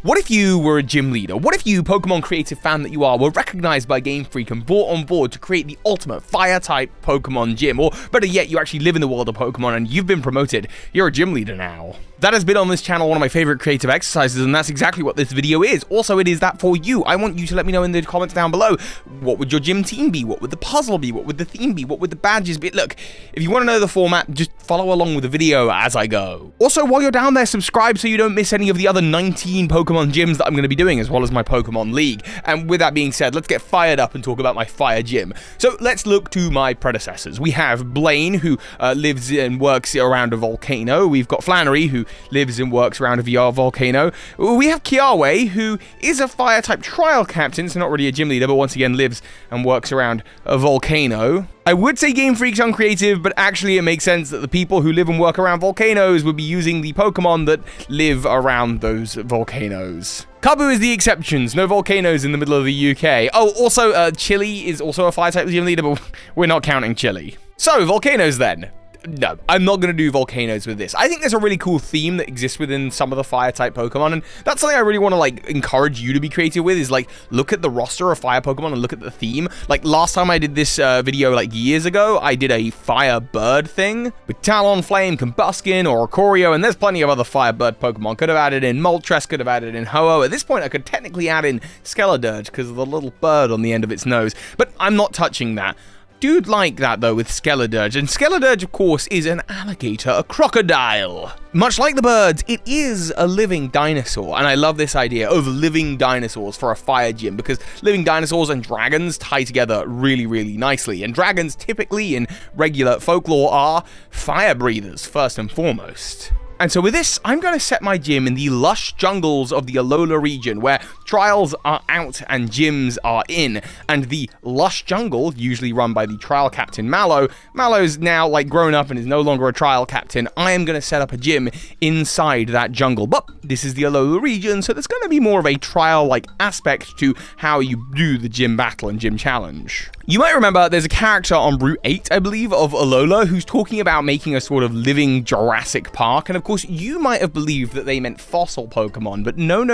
What if you were a gym leader? What if you, Pokemon creative fan that you are, were recognized by Game Freak and brought on board to create the ultimate fire-type Pokemon gym? Or better yet, you actually live in the world of Pokemon and you've been promoted. You're a gym leader now. That has been on this channel one of my favorite creative exercises, and that's exactly what this video is. Also, it is that for you. I want you to let me know in the comments down below, what would your gym team be? What would the puzzle be? What would the theme be? What would the badges be? Look, if you want to know the format, just follow along with the video as I go. Also, while you're down there, subscribe so you don't miss any of the other 19 Pokemon gyms that I'm going to be doing, as well as my Pokemon League. And with that being said, let's get fired up and talk about my fire gym. So let's look to my predecessors. We have Blaine, who lives and works around a volcano. We've got Flannery, who lives and works around a VR volcano. We have Kiawe, who is a fire-type trial captain, so not really a gym leader, but once again lives and works around a volcano. I would say Game Freak's uncreative, but actually it makes sense that the people who live and work around volcanoes would be using the Pokemon that live around those volcanoes. Kabu is the exceptions, no volcanoes in the middle of the UK. Oh, also, Chili is also a fire-type gym leader, but we're not counting Chili. So, volcanoes then. No, I'm not going to do volcanoes with this. I think there's a really cool theme that exists within some of the fire-type Pokemon, and that's something I really want to, like, encourage you to be creative with, is, like, look at the roster of fire Pokemon and look at the theme. Like, last time I did this video, like, years ago, I did a fire bird thing with Talonflame, Combuskin, or Oricorio, and there's plenty of other fire bird Pokemon. Could have added in Moltres, could have added in Ho-Oh. At this point, I could technically add in Skeledirge because of the little bird on the end of its nose, but I'm not touching that. Dude like that though with Skeledirge, and Skeledirge of course is an alligator, a crocodile. Much like the birds, it is a living dinosaur, and I love this idea of living dinosaurs for a fire gym, because living dinosaurs and dragons tie together really, really nicely, and dragons typically in regular folklore are fire breathers first and foremost. And so with this, I'm going to set my gym in the lush jungles of the Alola region, where trials are out and gyms are in. And the lush jungle, usually run by the trial captain Mallow, Mallow's now like grown up and is no longer a trial captain. I am going to set up a gym inside that jungle. But this is the Alola region, so there's going to be more of a trial-like aspect to how you do the gym battle and gym challenge. You might remember there's a character on Route 8, I believe, of Alola, who's talking about making a sort of living Jurassic Park, and of course, you might have believed that they meant fossil Pokemon, but no.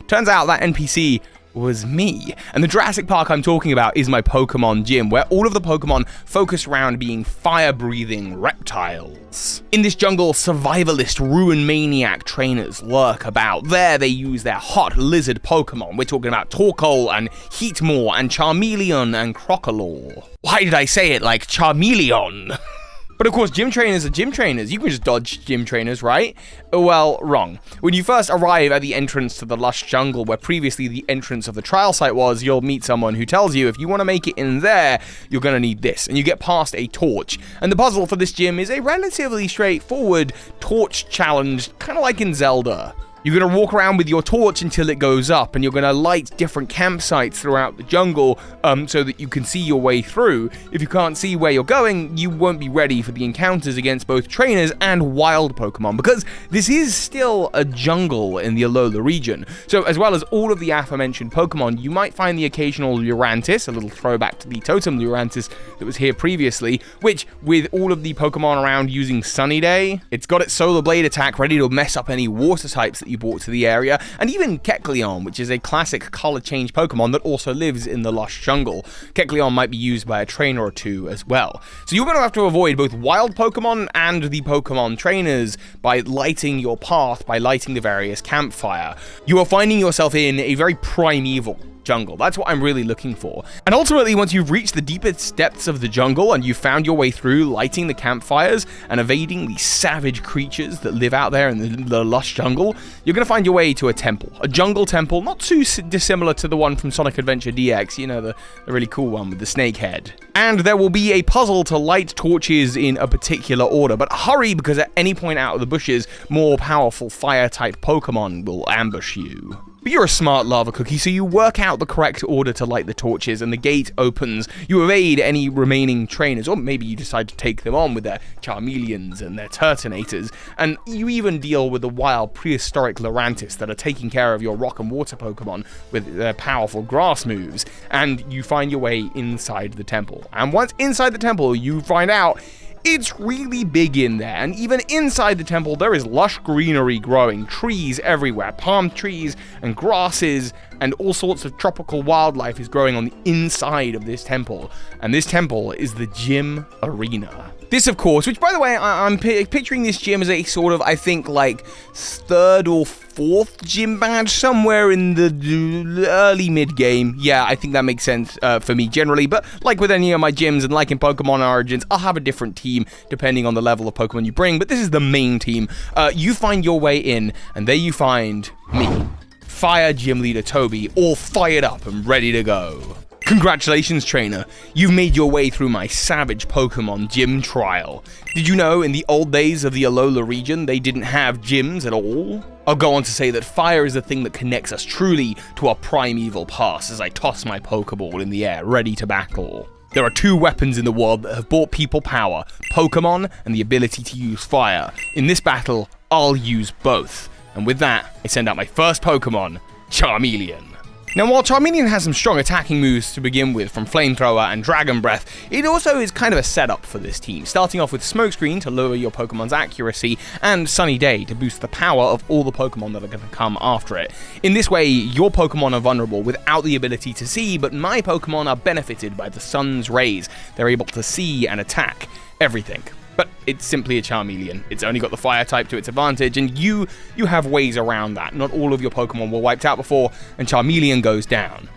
Turns out that NPC was me. And the Jurassic Park I'm talking about is my Pokemon gym, where all of the Pokemon focus around being fire-breathing reptiles. In this jungle, survivalist ruin maniac trainers lurk about. There they use their hot lizard Pokemon. We're talking about Torkoal and Heatmore and Charmeleon and Crocalor. Why did I say it like Charmeleon? But of course, gym trainers are gym trainers. You can just dodge gym trainers, right? Well, wrong. When you first arrive at the entrance to the lush jungle, where previously the entrance of the trial site was, you'll meet someone who tells you if you want to make it in there, you're going to need this. And you get past a torch. And the puzzle for this gym is a relatively straightforward torch challenge, kind of like in Zelda. You're going to walk around with your torch until it goes up, and you're going to light different campsites throughout the jungle so that you can see your way through. If you can't see where you're going, you won't be ready for the encounters against both trainers and wild Pokemon, because this is still a jungle in the Alola region. So as well as all of the aforementioned Pokemon, you might find the occasional Lurantis, a little throwback to the Totem Lurantis that was here previously, which with all of the Pokemon around using Sunny Day, it's got its Solar Blade attack ready to mess up any water types that you brought to the area, and even Kecleon, which is a classic color change Pokemon that also lives in the lush jungle. Kecleon might be used by a trainer or two as well. So you're going to have to avoid both wild Pokemon and the Pokemon trainers by lighting your path, by lighting the various campfire. You are finding yourself in a very primeval jungle. That's what I'm really looking for. And ultimately, once you've reached the deepest depths of the jungle and you've found your way through lighting the campfires and evading the savage creatures that live out there in the lush jungle, you're going to find your way to a temple. A jungle temple, not too dissimilar to the one from Sonic Adventure DX, you know, the really cool one with the snake head. And there will be a puzzle to light torches in a particular order, but hurry, because at any point out of the bushes, more powerful fire-type Pokemon will ambush you. But you're a smart lava cookie, so you work out the correct order to light the torches, and the gate opens. You evade any remaining trainers, or maybe you decide to take them on with their Charmeleons and their Turtonators, and you even deal with the wild prehistoric Lurantis that are taking care of your rock and water Pokemon with their powerful grass moves, and you find your way inside the temple. And once inside the temple, you find out It's really big in there, and even inside the temple there is lush greenery growing, trees everywhere, palm trees and grasses, and all sorts of tropical wildlife is growing on the inside of this temple, and this temple is the gym arena. This, of course, which, by the way, I'm picturing this gym as a sort of, I think, like, 3rd or 4th gym badge, somewhere in the early mid-game. Yeah, I think that makes sense for me generally, but like with any of my gyms and like in Pokemon Origins, I'll have a different team depending on the level of Pokemon you bring, but this is the main team. You find your way in, and there you find me, Fire Gym Leader Toby, all fired up and ready to go. Congratulations, trainer. You've made your way through my savage Pokemon gym trial. Did you know in the old days of the Alola region, they didn't have gyms at all? I'll go on to say that fire is the thing that connects us truly to our primeval past as I toss my Pokeball in the air, ready to battle. There are 2 weapons in the world that have brought people power, Pokemon and the ability to use fire. In this battle, I'll use both. And with that, I send out my first Pokemon, Charmeleon. Now, while Charmeleon has some strong attacking moves to begin with from Flamethrower and Dragon Breath, it also is kind of a setup for this team, starting off with Smokescreen to lower your Pokemon's accuracy, and Sunny Day to boost the power of all the Pokemon that are going to come after it. In this way, your Pokemon are vulnerable without the ability to see, but my Pokemon are benefited by the sun's rays. They're able to see and attack everything. But it's simply a Charmeleon. It's only got the fire type to its advantage, and you have ways around that. Not all of your Pokemon were wiped out before, and Charmeleon goes down.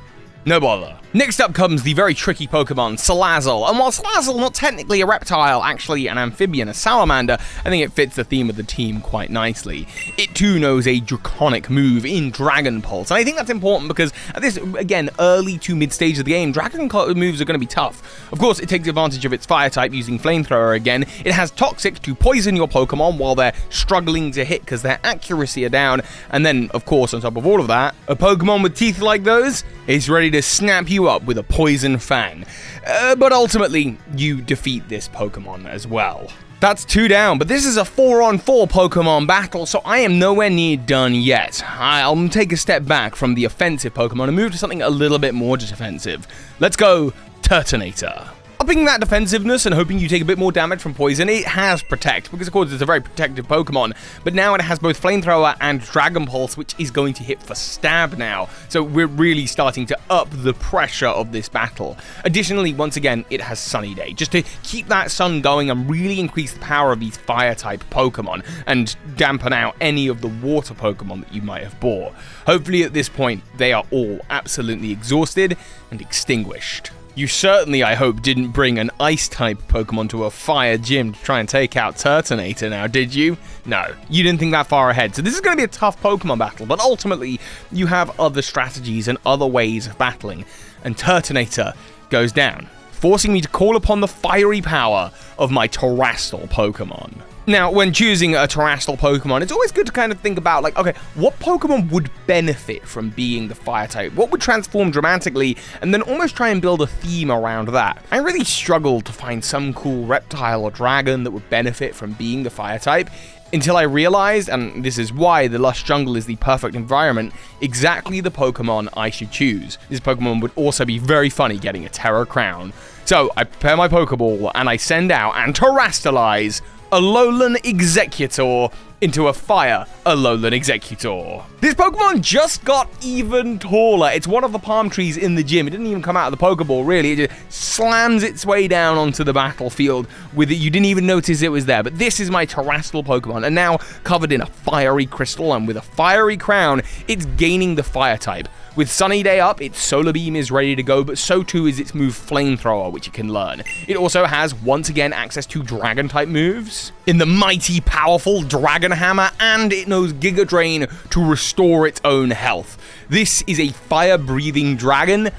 No bother. Next up comes the very tricky Pokemon, Salazzle. And while Salazzle not technically a reptile, actually an amphibian, a salamander, I think it fits the theme of the team quite nicely. It too knows a draconic move in Dragon Pulse, and I think that's important because at this, again, early to mid stage of the game, Dragon moves are going to be tough. Of course, it takes advantage of its fire type using Flamethrower again. It has Toxic to poison your Pokemon while they're struggling to hit because their accuracy are down, and then, of course, on top of all of that, a Pokemon with teeth like those is ready to snap you up with a Poison Fang. But ultimately, you defeat this Pokemon as well. That's 2 down, but this is a 4-on-4 Pokemon battle, so I am nowhere near done yet. I'll take a step back from the offensive Pokemon and move to something a little bit more defensive. Let's go Turtonator. Upping that defensiveness and hoping you take a bit more damage from poison, it has Protect, because of course it's a very protective Pokemon, but now it has both Flamethrower and Dragon Pulse, which is going to hit for stab now, so we're really starting to up the pressure of this battle. Additionally, once again, it has Sunny Day, just to keep that sun going and really increase the power of these fire-type Pokemon, and dampen out any of the water Pokemon that you might have bought. Hopefully at this point, they are all absolutely exhausted and extinguished. You certainly, I hope, didn't bring an Ice-type Pokemon to a fire gym to try and take out Turtonator now, did you? No, you didn't think that far ahead. So this is going to be a tough Pokemon battle, but ultimately, you have other strategies and other ways of battling, and Turtonator goes down, forcing me to call upon the fiery power of my Terrestrial Pokemon. Now, when choosing a Terrestrial Pokemon, it's always good to kind of think about, like, okay, what Pokemon would benefit from being the fire type? What would transform dramatically? And then almost try and build a theme around that. I really struggled to find some cool reptile or dragon that would benefit from being the fire type, until I realized, and this is why the lush jungle is the perfect environment, exactly the Pokemon I should choose. This Pokemon would also be very funny getting a Terra Crown. So I prepare my Pokeball, and I send out and terrestrialize Alolan Exeggutor into a fire Alolan Exeggutor. This Pokemon just got even taller. It's one of the palm trees in the gym. It didn't even come out of the Pokeball, really. It just slams its way down onto the battlefield with it. You didn't even notice it was there. But this is my Terrestrial Pokemon, and now covered in a fiery crystal and with a fiery crown, it's gaining the fire type. With Sunny Day up, its Solar Beam is ready to go, but so too is its move Flamethrower, which it can learn. It also has, once again, access to Dragon-type moves in the mighty, powerful Dragon Hammer, and it knows Giga Drain to restore its own health. This is a fire-breathing dragon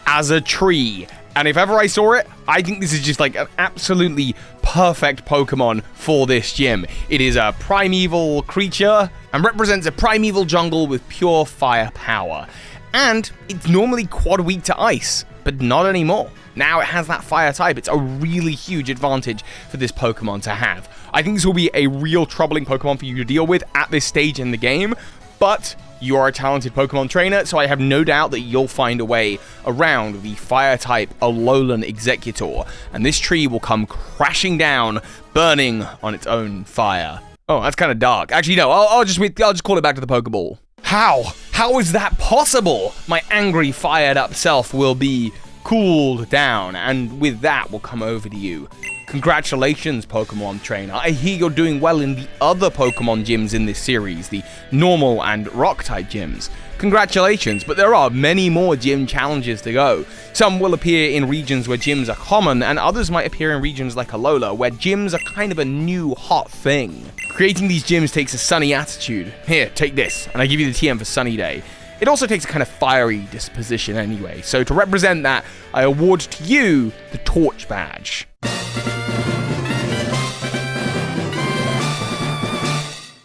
as a tree, and if ever I saw it, I think this is just like an absolutely perfect Pokemon for this gym. It is a primeval creature and represents a primeval jungle with pure fire power. And it's normally quad weak to ice, but not anymore. Now it has that fire type. It's a really huge advantage for this Pokemon to have. I think this will be a real troubling Pokemon for you to deal with at this stage in the game, But you are a talented Pokemon trainer, so I have no doubt that you'll find a way around the Fire-type Alolan Exeggutor, and this tree will come crashing down, burning on its own fire. Oh, that's kind of dark. Actually, no, I'll just call it back to the Pokeball. How? How is that possible? My angry, fired-up self will be cooled down, and with that will come over to you. Congratulations, Pokemon trainer. I hear you're doing well in the other Pokemon gyms in this series, the normal and rock-type gyms. Congratulations, but there are many more gym challenges to go. Some will appear in regions where gyms are common, and others might appear in regions like Alola, where gyms are kind of a new hot thing. Creating these gyms takes a sunny attitude. Here, take this, and I give you the TM for Sunny Day. It also takes a kind of fiery disposition anyway, so to represent that, I award to you the Torch Badge.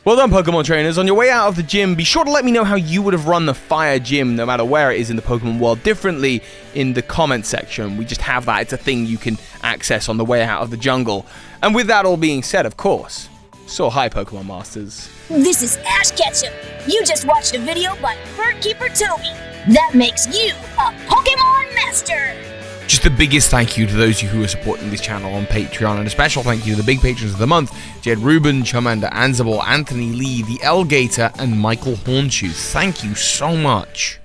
Well done, Pokemon trainers. On your way out of the gym, be sure to let me know how you would have run the fire gym, no matter where it is in the Pokemon world, differently in the comment section. We just have that. It's a thing you can access on the way out of the jungle. And with that all being said, of course, so hi, Pokemon Masters. This is Ash Ketchum. You just watched a video by Birdkeeper Toby. That makes you a Pokemon Master. Just the biggest thank you to those of you who are supporting this channel on Patreon, and a special thank you to the big patrons of the month, Jedruben, Charmander, Anzabal, Anthony Lee, the Elgator, and Michael Hornschuch. Thank you so much.